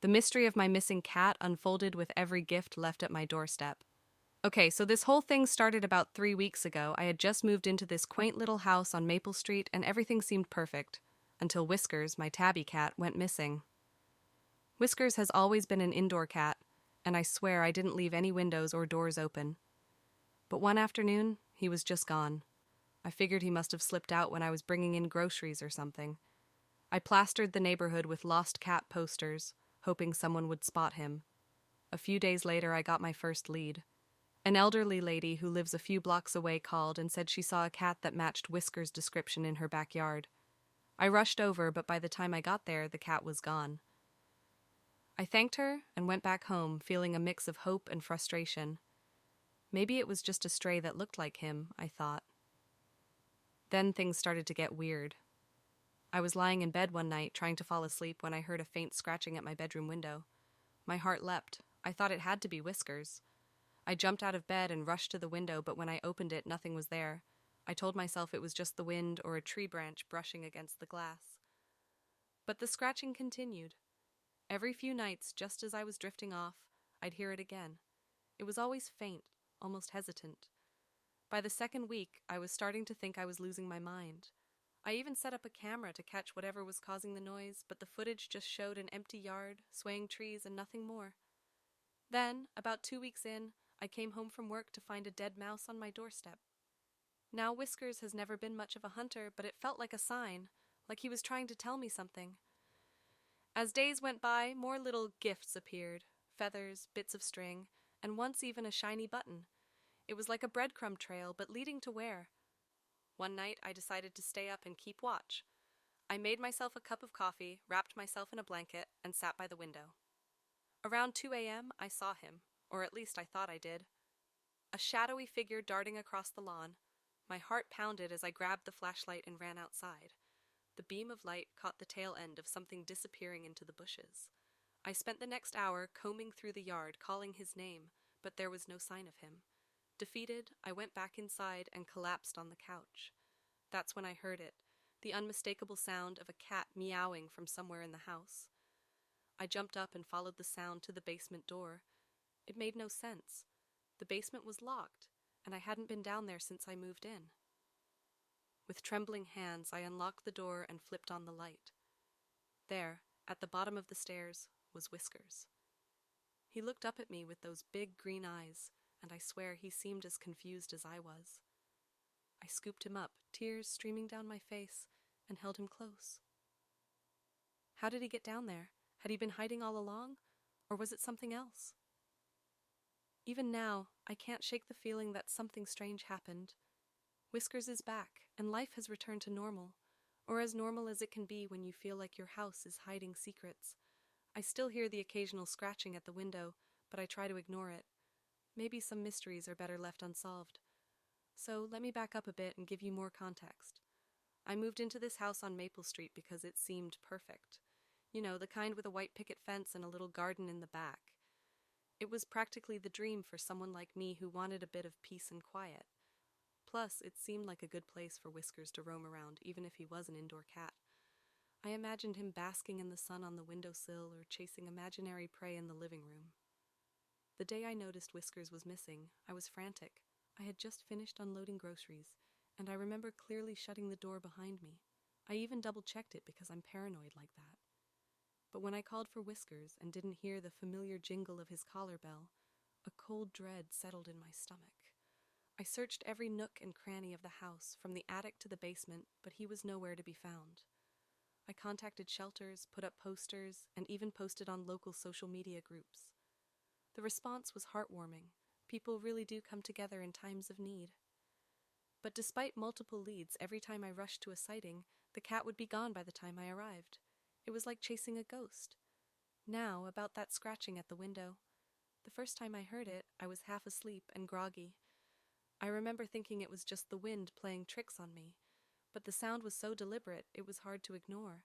The mystery of my missing cat unfolded with every gift left at my doorstep. Okay, so this whole thing started about 3 weeks ago. I had just moved into this quaint little house on Maple Street, and everything seemed perfect. Until Whiskers, my tabby cat, went missing. Whiskers has always been an indoor cat, and I swear I didn't leave any windows or doors open. But one afternoon, he was just gone. I figured he must have slipped out when I was bringing in groceries or something. I plastered the neighborhood with lost cat posters, hoping someone would spot him. A few days later, I got my first lead. An elderly lady who lives a few blocks away called and said she saw a cat that matched Whiskers' description in her backyard. I rushed over, but by the time I got there, the cat was gone. I thanked her and went back home, feeling a mix of hope and frustration. Maybe it was just a stray that looked like him, I thought. Then things started to get weird. I was lying in bed one night trying to fall asleep when I heard a faint scratching at my bedroom window. My heart leapt. I thought it had to be Whiskers. I jumped out of bed and rushed to the window, but when I opened it, nothing was there. I told myself it was just the wind or a tree branch brushing against the glass. But the scratching continued. Every few nights, just as I was drifting off, I'd hear it again. It was always faint, almost hesitant. By the second week, I was starting to think I was losing my mind. I even set up a camera to catch whatever was causing the noise, but the footage just showed an empty yard, swaying trees, and nothing more. Then, about 2 weeks in, I came home from work to find a dead mouse on my doorstep. Now Whiskers has never been much of a hunter, but it felt like a sign, like he was trying to tell me something. As days went by, more little gifts appeared, feathers, bits of string, and once even a shiny button. It was like a breadcrumb trail, but leading to where? One night I decided to stay up and keep watch. I made myself a cup of coffee, wrapped myself in a blanket, and sat by the window. Around 2 a.m., I saw him, or at least I thought I did. A shadowy figure darting across the lawn. My heart pounded as I grabbed the flashlight and ran outside. The beam of light caught the tail end of something disappearing into the bushes. I spent the next hour combing through the yard, calling his name, but there was no sign of him. Defeated, I went back inside and collapsed on the couch. That's when I heard it, the unmistakable sound of a cat meowing from somewhere in the house. I jumped up and followed the sound to the basement door. It made no sense. The basement was locked, and I hadn't been down there since I moved in. With trembling hands, I unlocked the door and flipped on the light. There, at the bottom of the stairs, was Whiskers. He looked up at me with those big green eyes, and I swear he seemed as confused as I was. I scooped him up, tears streaming down my face, and held him close. How did he get down there? Had he been hiding all along? Or was it something else? Even now, I can't shake the feeling that something strange happened. Whiskers is back, and life has returned to normal, or as normal as it can be when you feel like your house is hiding secrets. I still hear the occasional scratching at the window, but I try to ignore it. Maybe some mysteries are better left unsolved. So let me back up a bit and give you more context. I moved into this house on Maple Street because it seemed perfect. You know, the kind with a white picket fence and a little garden in the back. It was practically the dream for someone like me who wanted a bit of peace and quiet. Plus, it seemed like a good place for Whiskers to roam around, even if he was an indoor cat. I imagined him basking in the sun on the windowsill or chasing imaginary prey in the living room. The day I noticed Whiskers was missing, I was frantic. I had just finished unloading groceries, and I remember clearly shutting the door behind me. I even double-checked it because I'm paranoid like that. But when I called for Whiskers and didn't hear the familiar jingle of his collar bell, a cold dread settled in my stomach. I searched every nook and cranny of the house, from the attic to the basement, but he was nowhere to be found. I contacted shelters, put up posters, and even posted on local social media groups. The response was heartwarming. People really do come together in times of need. But despite multiple leads, every time I rushed to a sighting, the cat would be gone by the time I arrived. It was like chasing a ghost. Now, about that scratching at the window. The first time I heard it, I was half asleep and groggy. I remember thinking it was just the wind playing tricks on me, but the sound was so deliberate it was hard to ignore.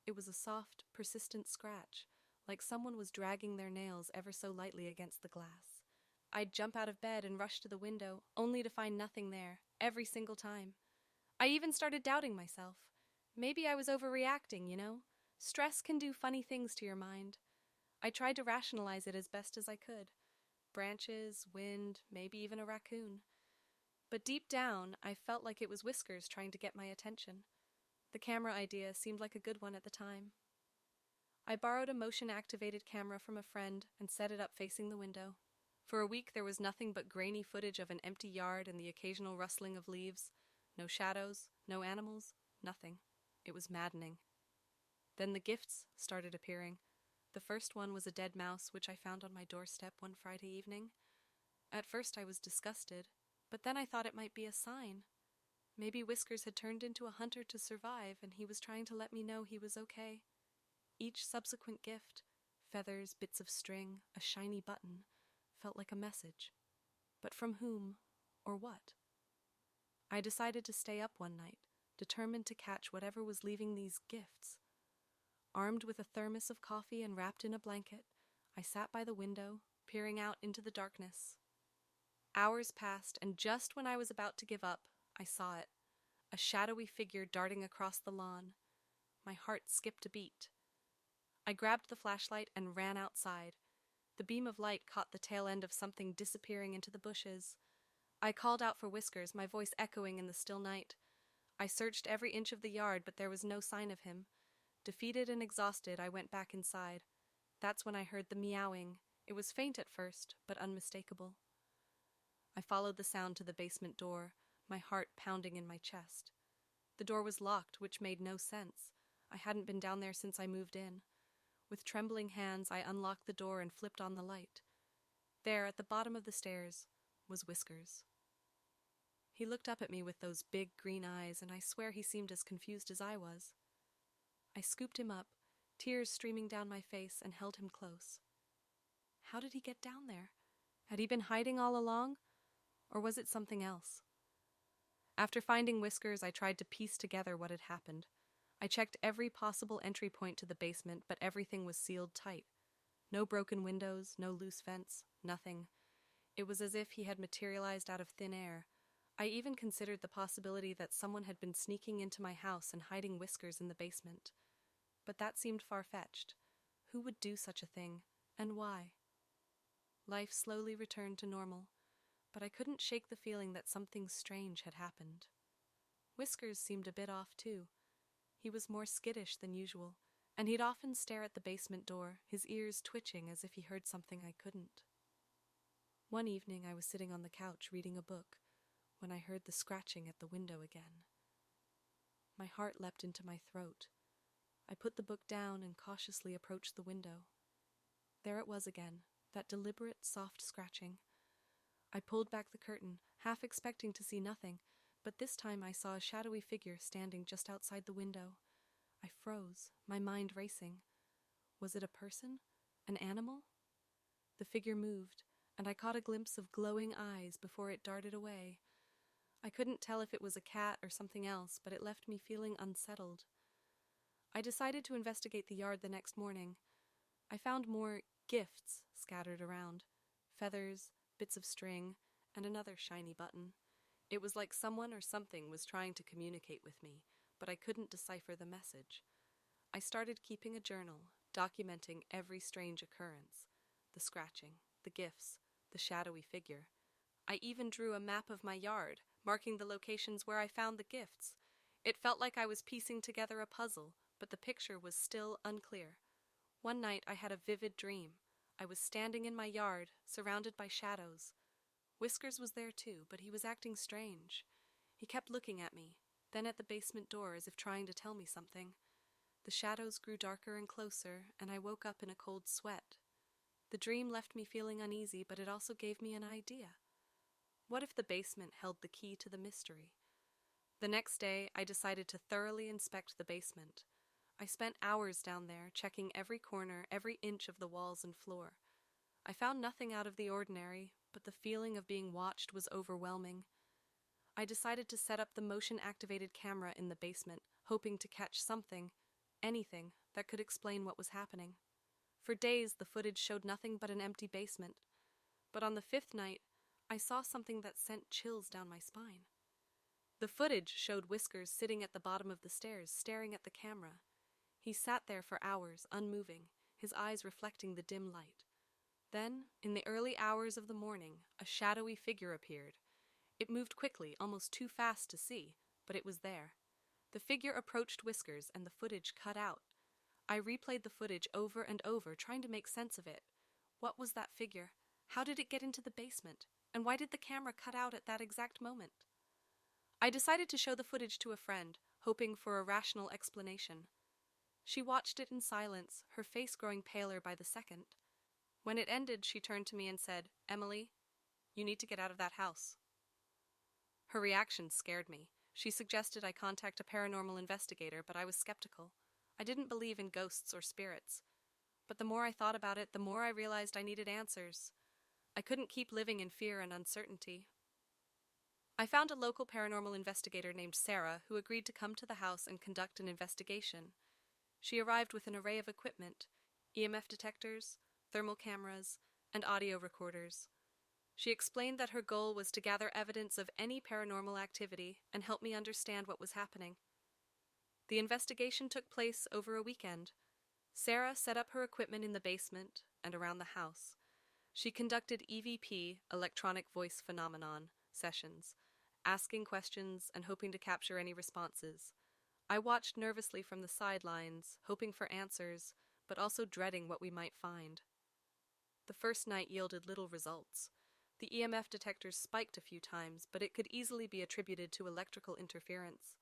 It was a soft, persistent scratch, like someone was dragging their nails ever so lightly against the glass. I'd jump out of bed and rush to the window, only to find nothing there, every single time. I even started doubting myself. Maybe I was overreacting, you know? Stress can do funny things to your mind. I tried to rationalize it as best as I could. Branches, wind, maybe even a raccoon. But deep down, I felt like it was Whiskers trying to get my attention. The camera idea seemed like a good one at the time. I borrowed a motion-activated camera from a friend and set it up facing the window. For a week there was nothing but grainy footage of an empty yard and the occasional rustling of leaves. No shadows, no animals, nothing. It was maddening. Then the gifts started appearing. The first one was a dead mouse which I found on my doorstep one Friday evening. At first I was disgusted, but then I thought it might be a sign. Maybe Whiskers had turned into a hunter to survive and he was trying to let me know he was okay. Each subsequent gift, feathers, bits of string, a shiny button, felt like a message. But from whom or what? I decided to stay up one night, determined to catch whatever was leaving these gifts. Armed with a thermos of coffee and wrapped in a blanket, I sat by the window, peering out into the darkness. Hours passed, and just when I was about to give up, I saw it. A shadowy figure darting across the lawn. My heart skipped a beat. I grabbed the flashlight and ran outside. The beam of light caught the tail end of something disappearing into the bushes. I called out for Whiskers, my voice echoing in the still night. I searched every inch of the yard, but there was no sign of him. Defeated and exhausted, I went back inside. That's when I heard the meowing. It was faint at first, but unmistakable. I followed the sound to the basement door, my heart pounding in my chest. The door was locked, which made no sense. I hadn't been down there since I moved in. With trembling hands, I unlocked the door and flipped on the light. There, at the bottom of the stairs, was Whiskers. He looked up at me with those big green eyes, and I swear he seemed as confused as I was. I scooped him up, tears streaming down my face, and held him close. How did he get down there? Had he been hiding all along? Or was it something else? After finding Whiskers, I tried to piece together what had happened. I checked every possible entry point to the basement, but everything was sealed tight. No broken windows, no loose vents, nothing. It was as if he had materialized out of thin air. I even considered the possibility that someone had been sneaking into my house and hiding Whiskers in the basement. But that seemed far-fetched. Who would do such a thing, and why? Life slowly returned to normal, but I couldn't shake the feeling that something strange had happened. Whiskers seemed a bit off, too. He was more skittish than usual, and he'd often stare at the basement door, his ears twitching as if he heard something I couldn't. One evening I was sitting on the couch reading a book when I heard the scratching at the window again. My heart leapt into my throat. I put the book down and cautiously approached the window. There it was again, that deliberate, soft scratching. I pulled back the curtain, half expecting to see nothing, but this time I saw a shadowy figure standing just outside the window. I froze, my mind racing. Was it a person? An animal? The figure moved, and I caught a glimpse of glowing eyes before it darted away. I couldn't tell if it was a cat or something else, but it left me feeling unsettled. I decided to investigate the yard the next morning. I found more gifts scattered around. Feathers, bits of string, and another shiny button. It was like someone or something was trying to communicate with me, but I couldn't decipher the message. I started keeping a journal, documenting every strange occurrence. The scratching, the gifts, the shadowy figure. I even drew a map of my yard, marking the locations where I found the gifts. It felt like I was piecing together a puzzle, but the picture was still unclear. One night I had a vivid dream. I was standing in my yard, surrounded by shadows. Whiskers was there too, but he was acting strange. He kept looking at me, then at the basement door as if trying to tell me something. The shadows grew darker and closer, and I woke up in a cold sweat. The dream left me feeling uneasy, but it also gave me an idea. What if the basement held the key to the mystery? The next day, I decided to thoroughly inspect the basement. I spent hours down there, checking every corner, every inch of the walls and floor. I found nothing out of the ordinary, but the feeling of being watched was overwhelming. I decided to set up the motion-activated camera in the basement, hoping to catch something, anything, that could explain what was happening. For days, the footage showed nothing but an empty basement. But on the fifth night, I saw something that sent chills down my spine. The footage showed Whiskers sitting at the bottom of the stairs, staring at the camera. He sat there for hours, unmoving, his eyes reflecting the dim light. Then, in the early hours of the morning, a shadowy figure appeared. It moved quickly, almost too fast to see, but it was there. The figure approached Whiskers, and the footage cut out. I replayed the footage over and over, trying to make sense of it. What was that figure? How did it get into the basement? And why did the camera cut out at that exact moment? I decided to show the footage to a friend, hoping for a rational explanation. She watched it in silence, her face growing paler by the second. When it ended, she turned to me and said, "Emily, you need to get out of that house." Her reaction scared me. She suggested I contact a paranormal investigator, but I was skeptical. I didn't believe in ghosts or spirits. But the more I thought about it, the more I realized I needed answers. I couldn't keep living in fear and uncertainty. I found a local paranormal investigator named Sarah who agreed to come to the house and conduct an investigation. She arrived with an array of equipment: EMF detectors, thermal cameras, and audio recorders. She explained that her goal was to gather evidence of any paranormal activity and help me understand what was happening. The investigation took place over a weekend. Sarah set up her equipment in the basement and around the house. She conducted EVP, electronic voice phenomenon, sessions, asking questions and hoping to capture any responses. I watched nervously from the sidelines, hoping for answers, but also dreading what we might find. The first night yielded little results. The EMF detectors spiked a few times, but it could easily be attributed to electrical interference.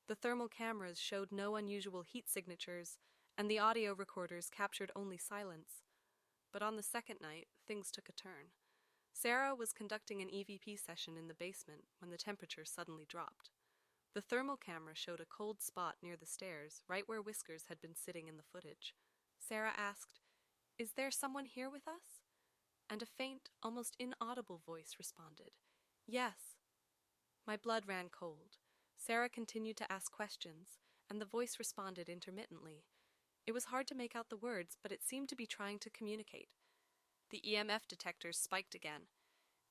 The thermal cameras showed no unusual heat signatures, and the audio recorders captured only silence. But on the second night, things took a turn. Sarah was conducting an EVP session in the basement when the temperature suddenly dropped. The thermal camera showed a cold spot near the stairs, right where Whiskers had been sitting in the footage. Sarah asked, "Is there someone here with us?" And a faint, almost inaudible voice responded, "Yes." My blood ran cold. Sarah continued to ask questions, and the voice responded intermittently. It was hard to make out the words, but it seemed to be trying to communicate. The EMF detectors spiked again,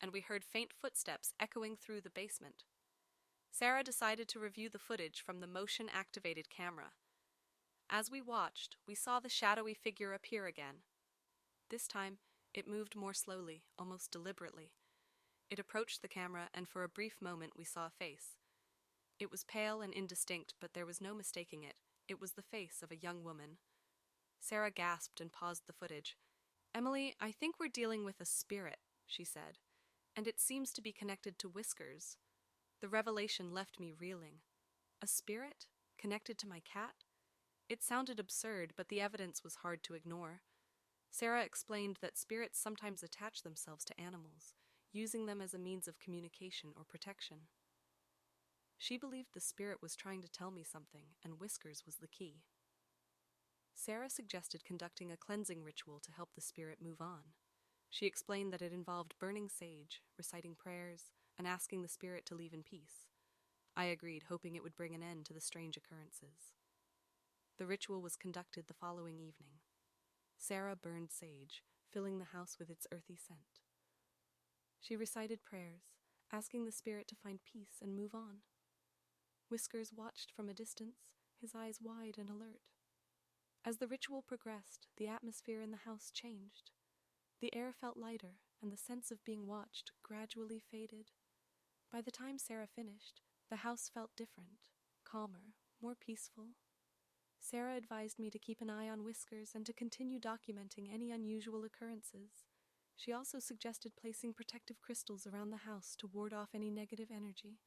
and we heard faint footsteps echoing through the basement. Sarah decided to review the footage from the motion-activated camera. As we watched, we saw the shadowy figure appear again. This time, it moved more slowly, almost deliberately. It approached the camera, and for a brief moment we saw a face. It was pale and indistinct, but there was no mistaking it. It was the face of a young woman. Sarah gasped and paused the footage. "Emily, I think we're dealing with a spirit," she said, "and it seems to be connected to Whiskers." The revelation left me reeling. A spirit? Connected to my cat? It sounded absurd, but the evidence was hard to ignore. Sarah explained that spirits sometimes attach themselves to animals, using them as a means of communication or protection. She believed the spirit was trying to tell me something, and Whiskers was the key. Sarah suggested conducting a cleansing ritual to help the spirit move on. She explained that it involved burning sage, reciting prayers, and asking the spirit to leave in peace. I agreed, hoping it would bring an end to the strange occurrences. The ritual was conducted the following evening. Sarah burned sage, filling the house with its earthy scent. She recited prayers, asking the spirit to find peace and move on. Whiskers watched from a distance, his eyes wide and alert. As the ritual progressed, the atmosphere in the house changed. The air felt lighter, and the sense of being watched gradually faded. By the time Sarah finished, the house felt different, calmer, more peaceful. Sarah advised me to keep an eye on Whiskers and to continue documenting any unusual occurrences. She also suggested placing protective crystals around the house to ward off any negative energy.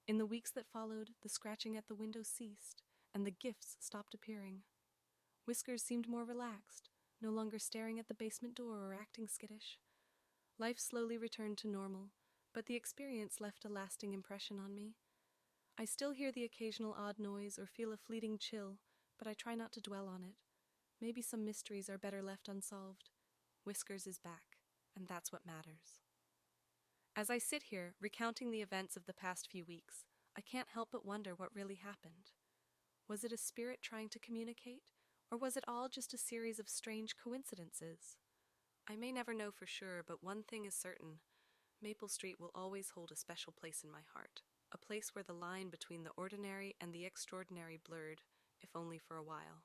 In the weeks that followed, the scratching at the window ceased, and the gifts stopped appearing. Whiskers seemed more relaxed, no longer staring at the basement door or acting skittish. Life slowly returned to normal, but the experience left a lasting impression on me. I still hear the occasional odd noise or feel a fleeting chill, but I try not to dwell on it. Maybe some mysteries are better left unsolved. Whiskers is back, and that's what matters. As I sit here, recounting the events of the past few weeks, I can't help but wonder what really happened. Was it a spirit trying to communicate, or was it all just a series of strange coincidences? I may never know for sure, but one thing is certain. Maple Street will always hold a special place in my heart, a place where the line between the ordinary and the extraordinary blurred, if only for a while.